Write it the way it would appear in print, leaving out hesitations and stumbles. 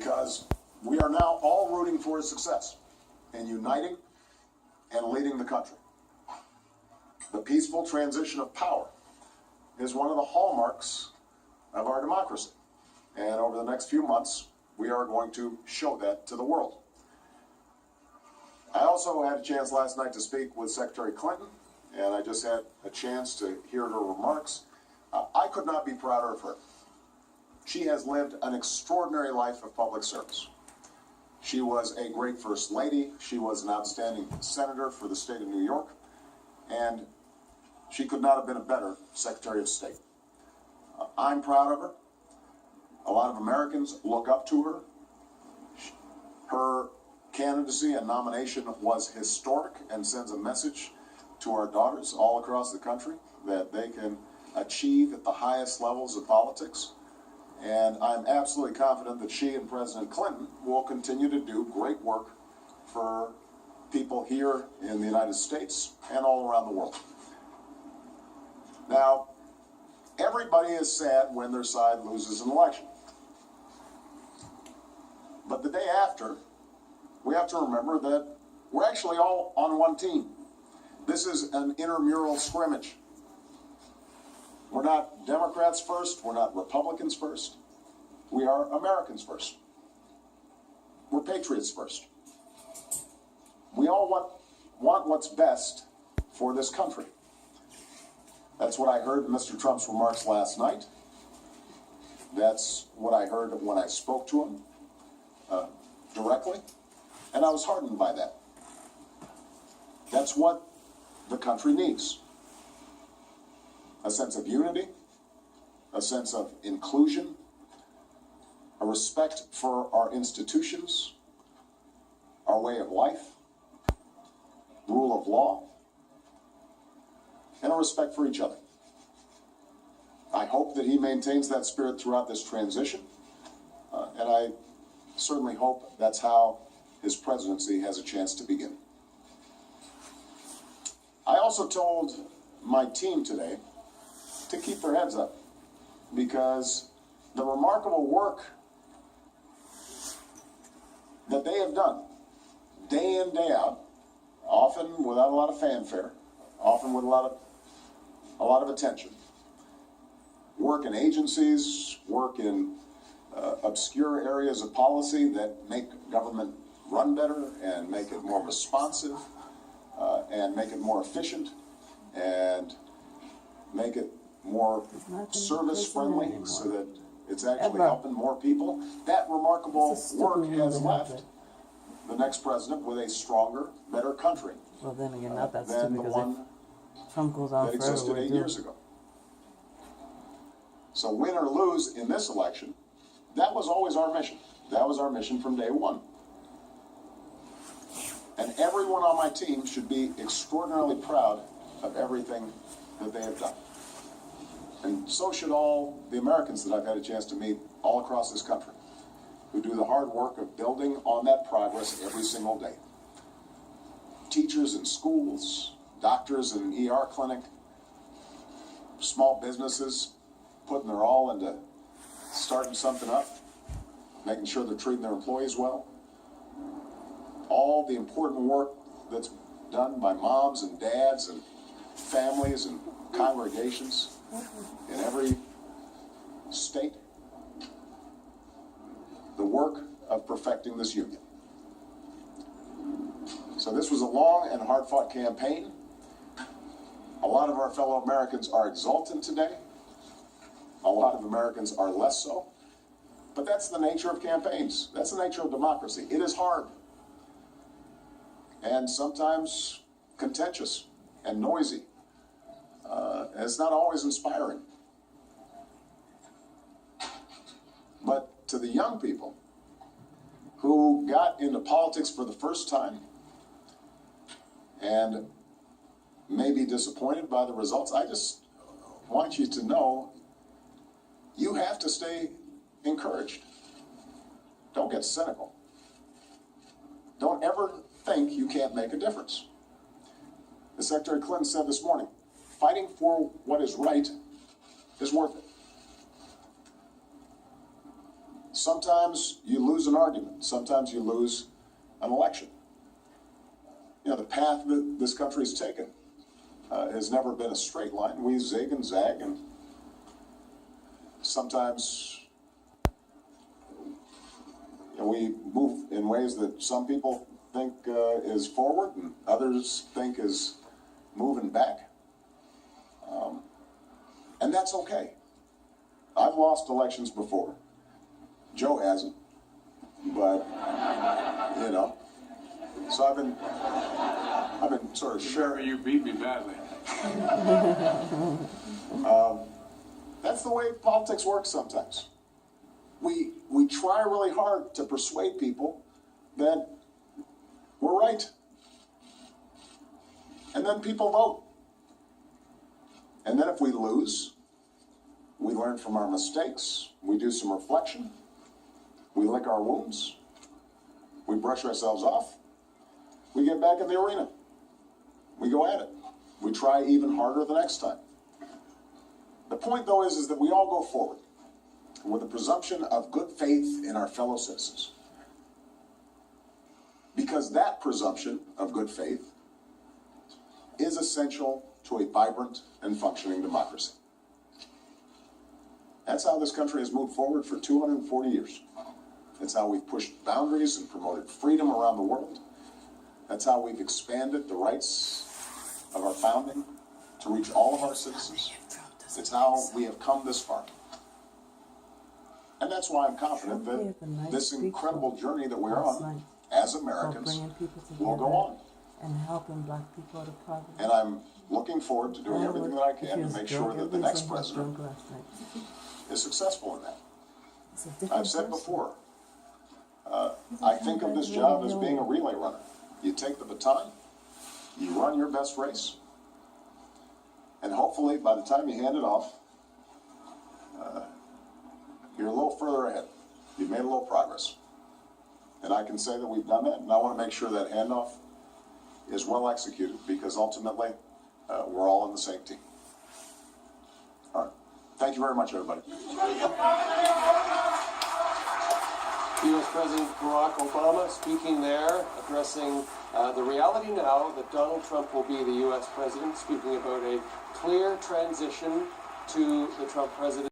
because we are now all rooting for his success in uniting and leading the country. The peaceful transition of power is one of the hallmarks of our democracy. And over the next few months, we are going to show that to the world. I also had a chance last night to speak with Secretary Clinton, and I just had a chance to hear her remarks. I could not be prouder of her. She has lived an extraordinary life of public service. She was a great First Lady. She was an outstanding senator for the state of New York. And she could not have been a better Secretary of State. I'm proud of her. A lot of Americans look up to her. Her candidacy and nomination was historic and sends a message to our daughters all across the country that they can achieve at the highest levels of politics. And I'm absolutely confident that she and President Clinton will continue to do great work for people here in the United States and all around the world. Now, everybody is sad when their side loses an election. But the day after, we have to remember that we're actually all on one team. This is an intramural scrimmage. We're not Democrats first, we're not Republicans first. We are Americans first. We're patriots first. We all want what's best for this country. That's what I heard in Mr. Trump's remarks last night. That's what I heard when I spoke to him directly, and I was heartened by that. That's what the country needs. A sense of unity, a sense of inclusion, a respect for our institutions, our way of life, rule of law, and a respect for each other. I hope that he maintains that spirit throughout this transition, and I certainly hope that's how his presidency has a chance to begin. I also told my team today to keep their heads up, because the remarkable work that they have done day in, day out, often without a lot of fanfare, often with a lot of attention, work in agencies, work in obscure areas of policy that make government run better and make it more responsive and make it more efficient and make it more service friendly so that it's actually helping more people. That remarkable work has left the next president with a stronger, better country Well, then again, not that than stupid, the because one if Trump goes on that forever, existed we're 8 doomed. years ago. So win or lose in this election, that was always our mission. That was our mission from day one. And everyone on my team should be extraordinarily proud of everything that they have done. And so should all the Americans that I've had a chance to meet all across this country, who do the hard work of building on that progress every single day. Teachers in schools, doctors in an ER clinic, small businesses putting their all into starting something up, making sure they're treating their employees well. All the important work that's done by moms and dads and families and congregations in every state. The work of perfecting this union. So this was a long and hard-fought campaign. A lot of our fellow Americans are exultant today. A lot of Americans are less so. But that's the nature of campaigns. That's the nature of democracy. It is hard. And sometimes contentious and noisy. And it's not always inspiring. But to the young people who got into politics for the first time and may be disappointed by the results, I just want you to know you have to stay encouraged. Don't get cynical. Don't ever think you can't make a difference. As Secretary Clinton said this morning, fighting for what is right is worth it. sometimes you lose an argument. Sometimes you lose an election. You know, the path that this country's taken has never been a straight line. We zig and zag, and sometimes we move in ways that some people think is forward and others think is moving back. And that's okay. I've lost elections before. Joe hasn't. But, you know, so I've been sort of sharing. You beat me badly. That's the way politics works sometimes. We try really hard to persuade people that we're right. And then people vote. And then if we lose, we learn from our mistakes, we do some reflection, we lick our wounds, we brush ourselves off, we get back in the arena. We go at it. We try even harder the next time. The point, though, is that we all go forward with a presumption of good faith in our fellow citizens. Because that presumption of good faith is essential to a vibrant and functioning democracy. That's how this country has moved forward for 240 years. That's how we've pushed boundaries and promoted freedom around the world. That's how we've expanded the rights of our founding to reach all of our citizens. It's how we have come this far. And that's why I'm confident that this incredible journey that we're on as Americans will go on. And helping black people out of poverty. And I'm looking forward to doing everything that I can to make sure that the next president is successful in that. I've said before, I think of this job as being a relay runner. You take the baton, you run your best race, and hopefully by the time you hand it off, you're a little further ahead. You've made a little progress. And I can say that we've done that, and I want to make sure that handoff is well executed, because ultimately, we're all on the same team. All right. Thank you very much, everybody. U.S. President Barack Obama speaking there, addressing the reality now that Donald Trump will be the U.S. president, speaking about a clear transition to the Trump presidency.